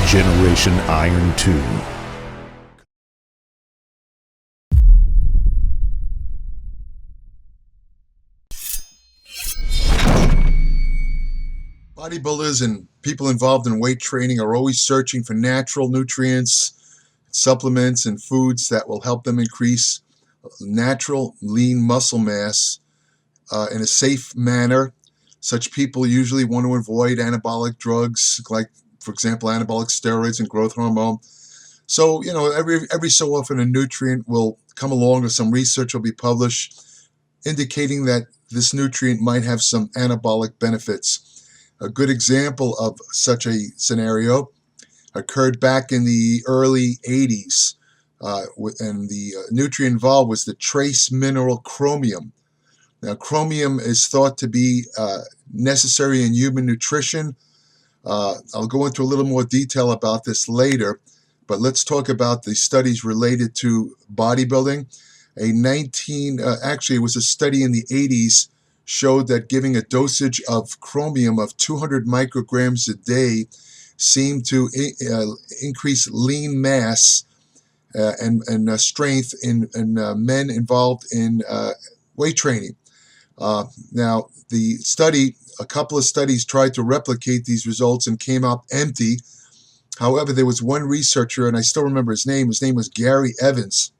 Generation Iron 2. Bodybuilders and people involved in weight training are always searching for natural nutrients, supplements, and foods that will help them increase natural lean muscle mass in a safe manner. Such people usually want to avoid anabolic drugs like, for example, anabolic steroids and growth hormone. So, every so often a nutrient will come along or some research will be published indicating that this nutrient might have some anabolic benefits. A good example of such a scenario occurred back in the early 80s, and the nutrient involved was the trace mineral chromium. Now, chromium is thought to be necessary in human nutrition. I'll go into a little more detail about this later, but let's talk about the studies related to bodybuilding. It was a study in the 80s showed that giving a dosage of chromium of 200 micrograms a day seemed to increase lean mass and strength in men involved in weight training. Now, a couple of studies tried to replicate these results and came out empty. However, there was one researcher, and I still remember his name. His name was Gary Evans.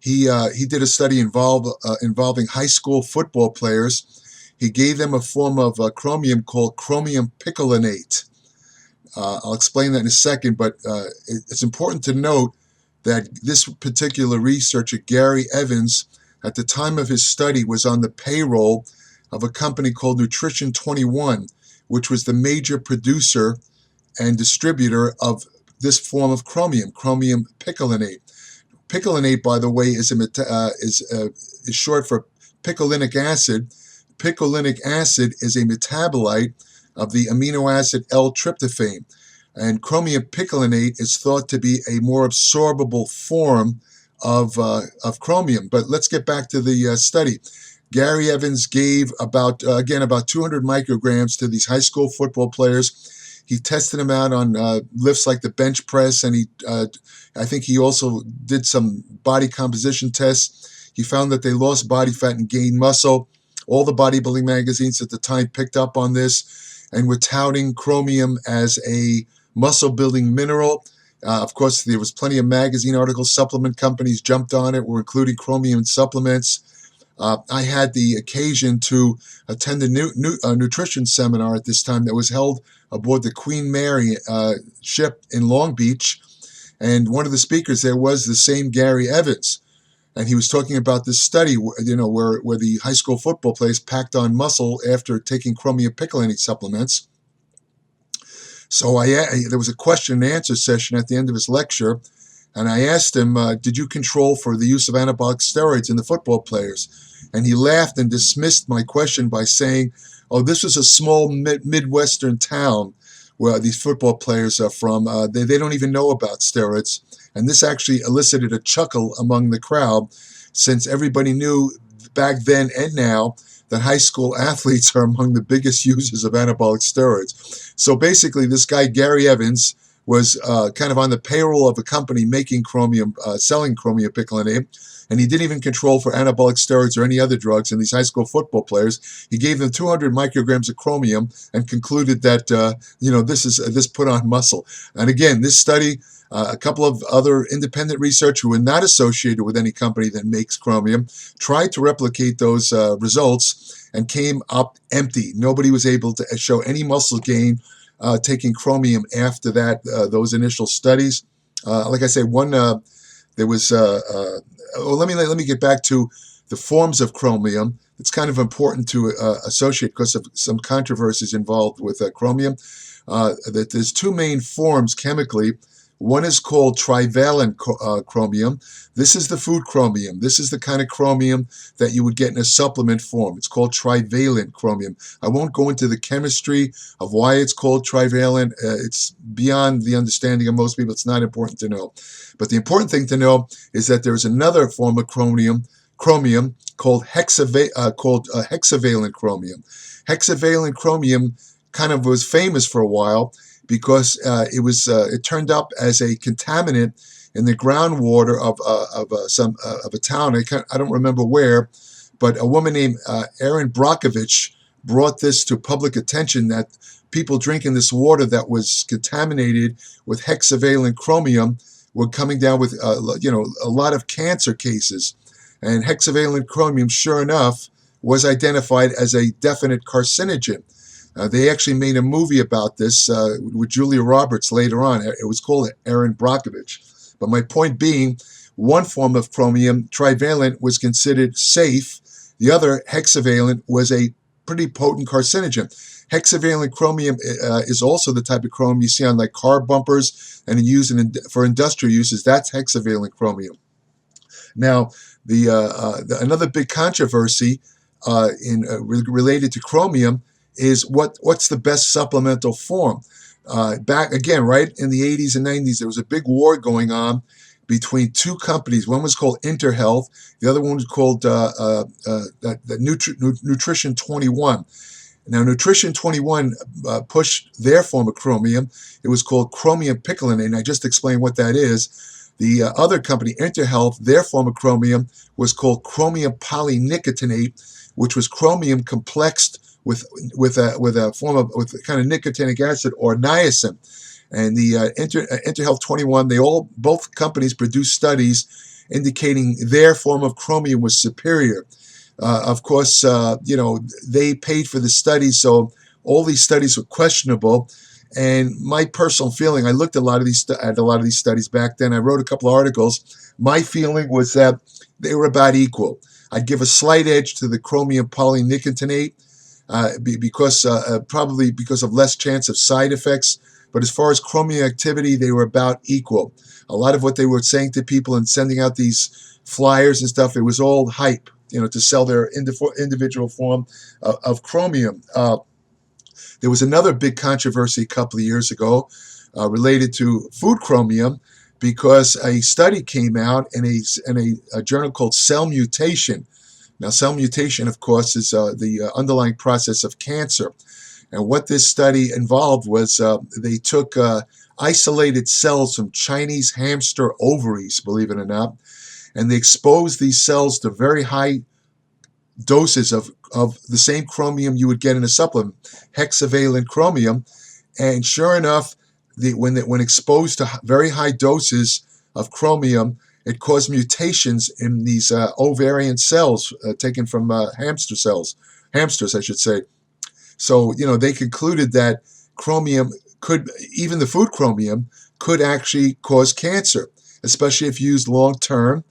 He did a study involving high school football players. He gave them a form of chromium called chromium picolinate. I'll explain that in a second, but it's important to note that this particular researcher, Gary Evans, at the time of his study was on the payroll of a company called Nutrition 21, which was the major producer and distributor of this form of chromium picolinate. Picolinate, by the way, is short for picolinic acid. Picolinic acid is a metabolite of the amino acid L-tryptophan, and chromium picolinate is thought to be a more absorbable form of chromium. But let's get back to the study. Gary Evans gave about 200 micrograms to these high school football players. He tested them out on lifts like the bench press, and I think he also did some body composition tests. He found that they lost body fat and gained muscle. All the bodybuilding magazines at the time picked up on this and were touting chromium as a muscle-building mineral. Of course, there was plenty of magazine articles. Supplement companies jumped on it, were including chromium in supplements. I had the occasion to attend a nutrition seminar at this time that was held aboard the Queen Mary ship in Long Beach, and one of the speakers there was the same Gary Evans, and he was talking about this study, where the high school football players packed on muscle after taking chromium picolinate supplements. So there was a question and answer session at the end of his lecture, and I asked him, did you control for the use of anabolic steroids in the football players? And he laughed and dismissed my question by saying, oh, this was a small Midwestern town where these football players are from. They don't even know about steroids. And this actually elicited a chuckle among the crowd, since everybody knew back then and now that high school athletes are among the biggest users of anabolic steroids. So basically, this guy, Gary Evans, was kind of on the payroll of a company making chromium, selling chromium picolinate, and he didn't even control for anabolic steroids or any other drugs in these high school football players. He gave them 200 micrograms of chromium and concluded that this put on muscle. And again, this study, a couple of other independent researchers who were not associated with any company that makes chromium tried to replicate those results and came up empty. Nobody was able to show any muscle gain taking chromium after that, those initial studies. Like I say, there was. Let me get back to the forms of chromium. It's kind of important to associate because of some controversies involved with chromium. That there's two main forms chemically. One is called trivalent chromium. This is the food chromium. This is the kind of chromium that you would get in a supplement form. It's called trivalent chromium. I won't go into the chemistry of why it's called trivalent. It's beyond the understanding of most people. It's not important to know. But the important thing to know is that there's another form of chromium called hexavalent chromium. Hexavalent chromium kind of was famous for a while because it turned up as a contaminant in the groundwater of a town. I don't remember where, but a woman named Erin Brockovich brought this to public attention, that people drinking this water that was contaminated with hexavalent chromium were coming down with a lot of cancer cases. And hexavalent chromium, sure enough, was identified as a definite carcinogen. They actually made a movie about this with Julia Roberts later on. It was called Erin Brockovich. But my point being, one form of chromium, trivalent, was considered safe. The other, hexavalent, was a pretty potent carcinogen. Hexavalent chromium is also the type of chromium you see on like car bumpers and used for industrial uses. That's hexavalent chromium. Now, another big controversy related to chromium is what's the best supplemental form. Back again, right in the 80s and 90s, there was a big war going on between two companies. One was called InterHealth, the other one was called Nutrition 21. Now, Nutrition 21 pushed their form of chromium. It was called chromium picolinate, and I just explained what that is. The other company, InterHealth, their form of chromium was called chromium polynicotinate, which was chromium complexed with a form of kind of nicotinic acid or niacin. And the InterHealth 21, both companies produced studies indicating their form of chromium was superior. Of course, they paid for the studies, so all these studies were questionable. And my personal feeling, I looked at a lot of these studies back then. I wrote a couple of articles. My feeling was that they were about equal. I'd give a slight edge to the chromium polynicotinate probably because of less chance of side effects. But as far as chromium activity, they were about equal. A lot of what they were saying to people and sending out these flyers and stuff, it was all hype, to sell their individual form of chromium. There was another big controversy a couple of years ago related to food chromium, because a study came out in a journal called Cell Mutation. Now, cell mutation, of course, is the underlying process of cancer. And what this study involved was they took isolated cells from Chinese hamster ovaries, believe it or not, and they exposed these cells to very high doses of the same chromium you would get in a supplement, hexavalent chromium. And sure enough, when exposed to very high doses of chromium, it caused mutations in these ovarian cells taken from hamsters, I should say. So, they concluded that chromium even the food chromium could actually cause cancer, especially if used long term.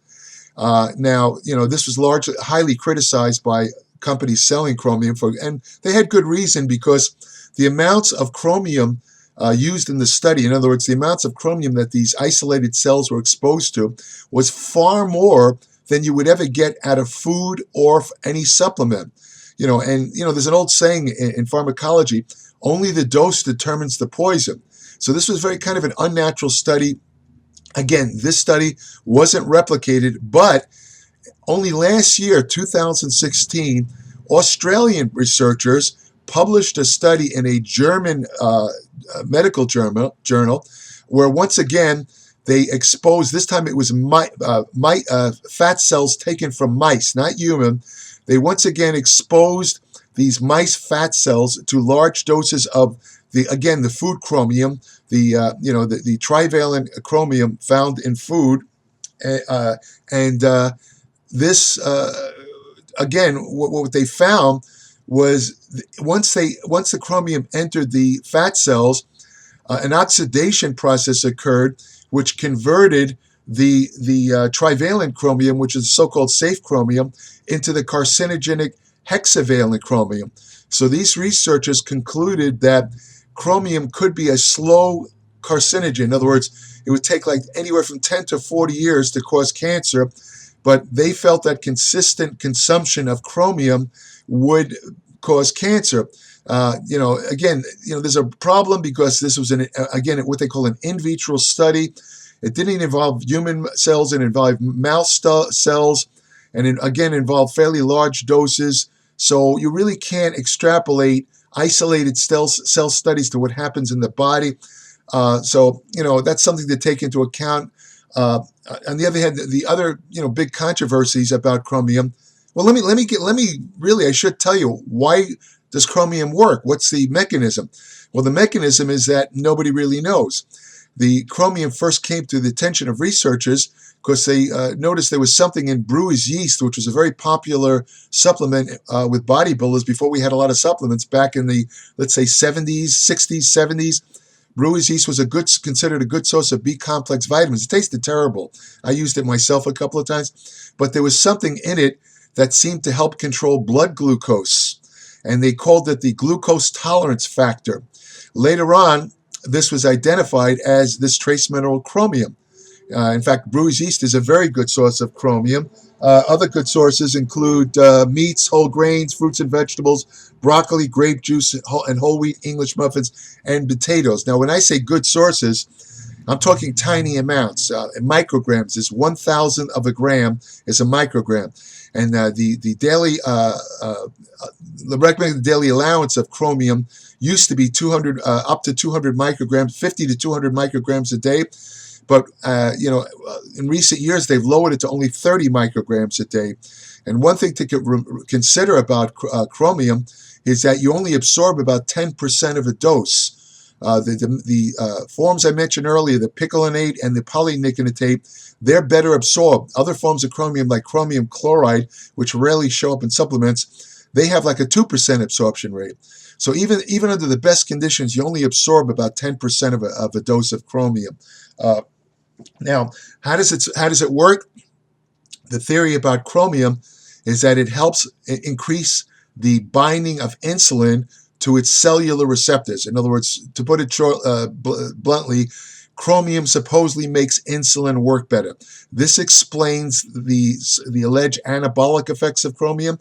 Now, this was highly criticized by companies selling chromium and they had good reason, because the amounts of chromium used in the study, in other words, the amounts of chromium that these isolated cells were exposed to, was far more than you would ever get out of food or any supplement. There's an old saying in pharmacology, only the dose determines the poison. So this was very kind of an unnatural study. Again, this study wasn't replicated, but only last year, 2016, Australian researchers published a study in a German medical journal where, once again, they exposed, this time it was fat cells taken from mice, not human. They once again exposed these mice fat cells to large doses of the food chromium, the trivalent chromium found in food, this again, what they found was once the chromium entered the fat cells, an oxidation process occurred which converted the trivalent chromium, which is the so-called safe chromium, into the carcinogenic hexavalent chromium. So these researchers concluded that chromium could be a slow carcinogen. In other words, it would take like anywhere from 10 to 40 years to cause cancer, but they felt that consistent consumption of chromium would cause cancer. There's a problem because this was what they call an in vitro study. It didn't involve human cells; it involved mouse cells, and it again involved fairly large doses. So you really can't extrapolate isolated cell studies to what happens in the body. So that's something to take into account. On the other hand, the other big controversies about chromium. Well, let me really, I should tell you, why does chromium work? What's the mechanism? Well, the mechanism is that nobody really knows. The chromium first came to the attention of researchers because they noticed there was something in brewer's yeast, which was a very popular supplement with bodybuilders before we had a lot of supplements back in the, let's say, 70s, 60s, 70s. Brewer's yeast was considered a good source of B-complex vitamins. It tasted terrible. I used it myself a couple of times, but there was something in it that seemed to help control blood glucose, and they called it the glucose tolerance factor. Later on, this was identified as this trace mineral chromium. In fact, brewer's yeast is a very good source of chromium. Other good sources include meats, whole grains, fruits and vegetables, broccoli, grape juice, and whole wheat English muffins, and potatoes. Now, when I say good sources, I'm talking tiny amounts. Micrograms is 1,000 of a gram is a microgram. And the recommended daily allowance of chromium used to be 200 up to 200 micrograms, 50 to 200 micrograms a day. But in recent years, they've lowered it to only 30 micrograms a day. And one thing to consider about chromium is that you only absorb about 10% of a dose. The forms I mentioned earlier, the picolinate and the polynicotinate, they're better absorbed. Other forms of chromium, like chromium chloride, which rarely show up in supplements, they have like a 2% absorption rate. So even under the best conditions, you only absorb about 10% of a dose of chromium. Now, how does it work? The theory about chromium is that it helps increase the binding of insulin to its cellular receptors. In other words, to put it bluntly, chromium supposedly makes insulin work better. This explains the alleged anabolic effects of chromium,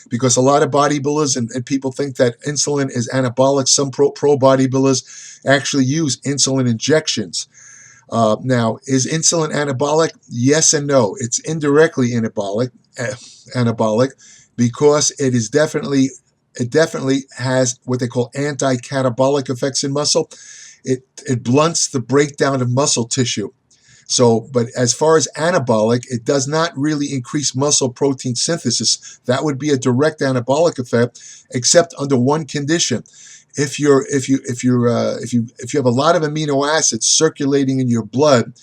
because a lot of bodybuilders and people think that insulin is anabolic. Some pro bodybuilders actually use insulin injections. Now, is insulin anabolic? Yes and no. It's indirectly anabolic because it definitely has what they call anti-catabolic effects in muscle. It blunts the breakdown of muscle tissue. So, but as far as anabolic, it does not really increase muscle protein synthesis. That would be a direct anabolic effect, except under one condition. If you have a lot of amino acids circulating in your blood,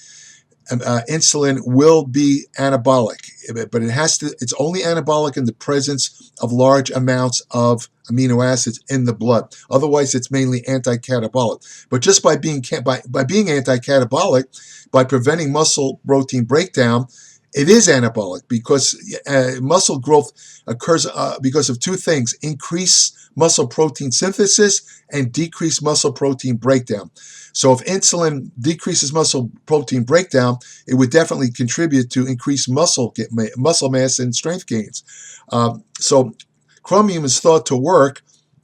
insulin will be anabolic, but it's only anabolic in the presence of large amounts of amino acids in the blood. Otherwise, it's mainly anti-catabolic. But just by being anti-catabolic, by preventing muscle protein breakdown, it is anabolic, because muscle growth occurs because of two things: increase muscle protein synthesis and decrease muscle protein breakdown. So if insulin decreases muscle protein breakdown, it would definitely contribute to increased muscle mass and strength gains. So chromium is thought to work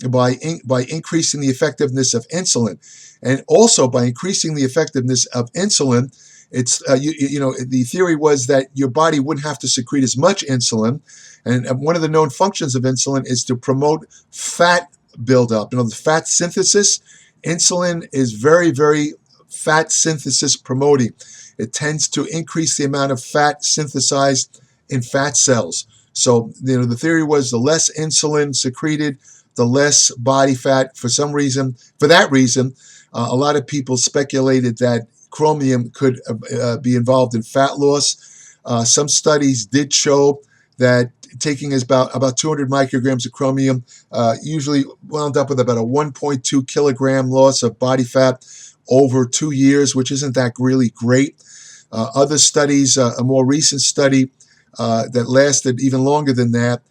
by increasing the effectiveness of insulin, and also by increasing the effectiveness of insulin. It's the theory was that your body wouldn't have to secrete as much insulin, and one of the known functions of insulin is to promote fat buildup. The fat synthesis. Insulin is very, very fat synthesis promoting. It tends to increase the amount of fat synthesized in fat cells. So the theory was the less insulin secreted, the less body fat. For that reason, a lot of people speculated that chromium could be involved in fat loss. Some studies did show that taking about 200 micrograms of chromium usually wound up with about a 1.2 kilogram loss of body fat over 2 years, which isn't that really great. Other studies, a more recent study that lasted even longer than that,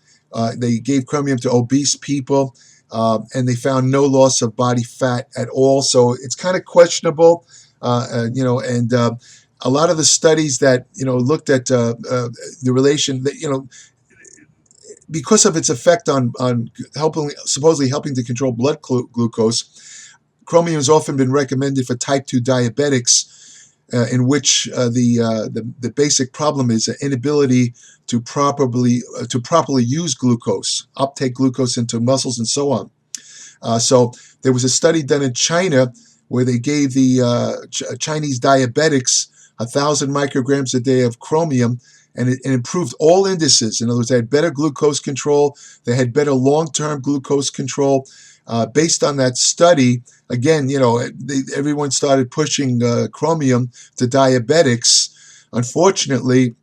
they gave chromium to obese people, and they found no loss of body fat at all. So it's kind of questionable. A lot of the studies that looked at the relation that because of its effect on supposedly helping to control blood glucose, chromium has often been recommended for type 2 diabetics, in which the basic problem is an inability to properly use glucose, uptake glucose into muscles, and so on. So there was a study done in China where they gave the Chinese diabetics 1,000 micrograms a day of chromium, and it improved all indices. In other words, they had better glucose control, they had better long-term glucose control. Based on that study, again, everyone started pushing chromium to diabetics. Unfortunately,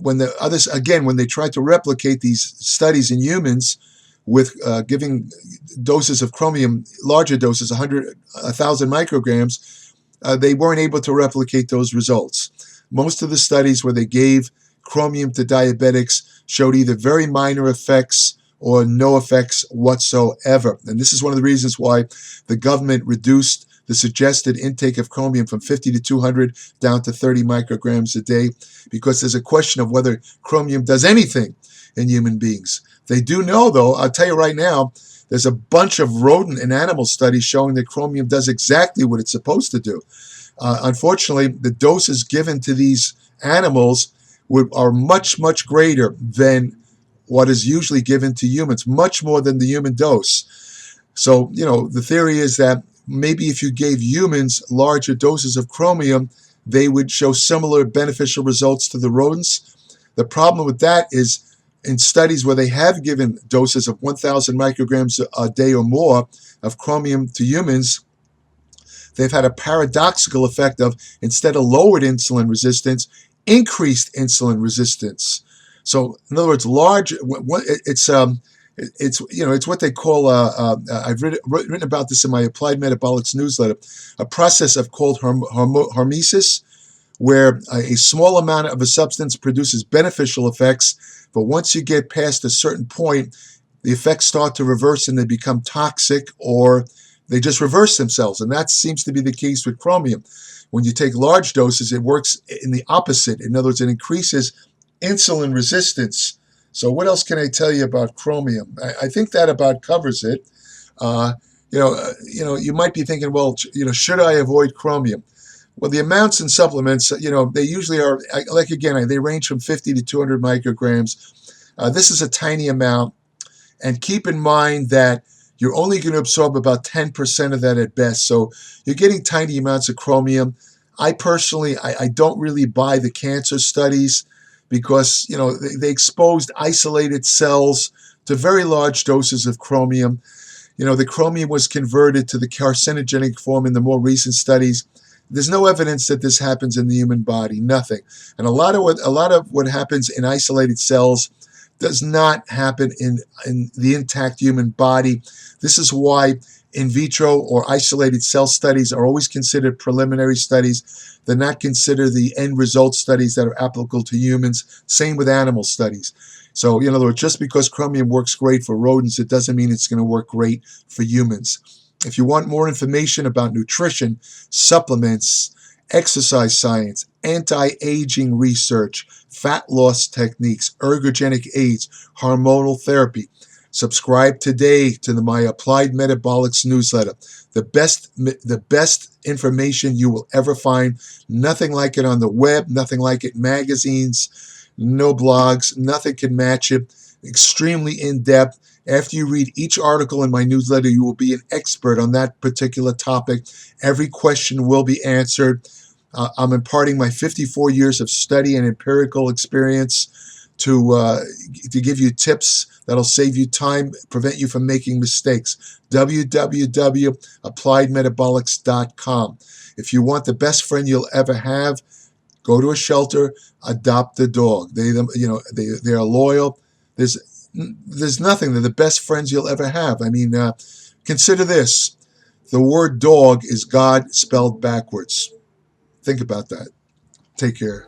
when they tried to replicate these studies in humans with giving doses of chromium, larger doses, 1,000 micrograms, they weren't able to replicate those results. Most of the studies where they gave chromium to diabetics showed either very minor effects or no effects whatsoever. And this is one of the reasons why the government reduced the suggested intake of chromium from 50 to 200 down to 30 micrograms a day, because there's a question of whether chromium does anything in human beings. They do know, though, I'll tell you right now, there's a bunch of rodent and animal studies showing that chromium does exactly what it's supposed to do. Unfortunately, the doses given to these animals are much, much greater than what is usually given to humans, much more than the human dose. So, the theory is that maybe if you gave humans larger doses of chromium, they would show similar beneficial results to the rodents. The problem with that is in studies where they have given doses of 1,000 micrograms a day or more of chromium to humans, they've had a paradoxical effect of, instead of lowered insulin resistance, increased insulin resistance. So, in other words, it's what they call, I've written about this in my Applied Metabolics newsletter, a process called hormesis, where a small amount of a substance produces beneficial effects, but once you get past a certain point, the effects start to reverse and they become toxic, or they just reverse themselves. And that seems to be the case with chromium. When you take large doses, it works in the opposite. In other words, it increases insulin resistance. So what else can I tell you about chromium? I think that about covers it. You might be thinking, well, should I avoid chromium? Well, the amounts in supplements, they usually are, they range from 50 to 200 micrograms. This is a tiny amount. And keep in mind that you're only going to absorb about 10% of that at best. So you're getting tiny amounts of chromium. I personally, I don't really buy the cancer studies because, they exposed isolated cells to very large doses of chromium. The chromium was converted to the carcinogenic form in the more recent studies. There's no evidence that this happens in the human body, nothing. And a lot of what happens in isolated cells does not happen in the intact human body. This is why in vitro or isolated cell studies are always considered preliminary studies. They're not considered the end result studies that are applicable to humans. Same with animal studies. So, in other words, just because chromium works great for rodents, it doesn't mean it's going to work great for humans. If you want more information about nutrition, supplements, exercise science, anti-aging research, fat loss techniques, ergogenic aids, hormonal therapy, subscribe today to my Applied Metabolics newsletter. The best information you will ever find. Nothing like it on the web, nothing like it in magazines, no blogs, nothing can match it. Extremely in-depth. After you read each article in my newsletter, you will be an expert on that particular topic. Every question will be answered. I'm imparting my 54 years of study and empirical experience to give you tips that'll save you time, prevent you from making mistakes. www.appliedmetabolics.com. If you want the best friend you'll ever have, go to a shelter, adopt a dog. They are loyal. There's nothing. They're the best friends you'll ever have. I mean, consider this. The word dog is God spelled backwards. Think about that. Take care.